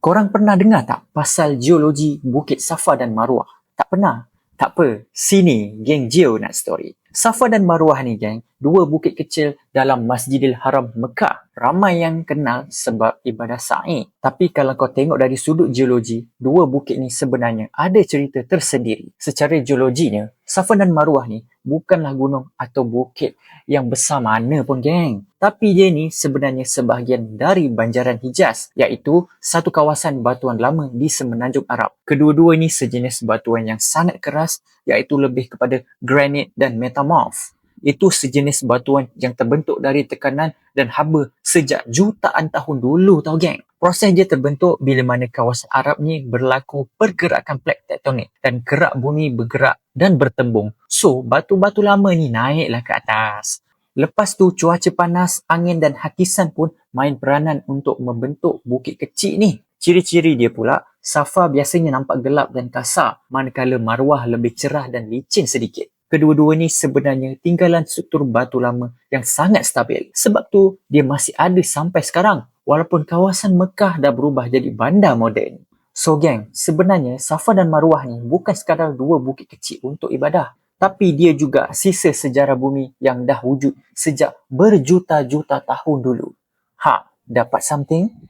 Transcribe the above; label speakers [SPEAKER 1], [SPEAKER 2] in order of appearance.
[SPEAKER 1] Korang pernah dengar tak pasal geologi Bukit Safa dan Marwah? Tak pernah? Tak apa, sini geng Geo nak story. Safa dan Marwah ni geng, dua bukit kecil dalam Masjidil Haram Mekah. Ramai yang kenal sebab ibadah sa'i. Tapi kalau kau tengok dari sudut geologi, dua bukit ni sebenarnya ada cerita tersendiri. Secara geologinya, Safa dan Marwah ni bukanlah gunung atau bukit yang besar mana pun geng. Tapi dia ni sebenarnya sebahagian dari Banjaran Hijaz, iaitu satu kawasan batuan lama di Semenanjung Arab. Kedua-dua ini sejenis batuan yang sangat keras, iaitu lebih kepada granit dan metamorph. Itu sejenis batuan yang terbentuk dari tekanan dan haba sejak jutaan tahun dulu tau geng. Proses dia terbentuk bila mana kawasan Arab ni berlaku pergerakan plate tektonik dan kerak bumi bergerak dan bertembung. So, batu-batu lama ni naiklah ke atas. Lepas tu, cuaca panas, angin dan hakisan pun main peranan untuk membentuk bukit kecil ni. Ciri-ciri dia pula, Safa biasanya nampak gelap dan kasar, manakala Marwah lebih cerah dan licin sedikit. Kedua-dua ni sebenarnya tinggalan struktur batu lama yang sangat stabil. Sebab tu, dia masih ada sampai sekarang, walaupun kawasan Mekah dah berubah jadi bandar moden. So geng, sebenarnya Safa dan Marwah ni bukan sekadar dua bukit kecil untuk ibadah. Tapi dia juga sisa sejarah bumi yang dah wujud sejak berjuta-juta tahun dulu. Ha, dapat something?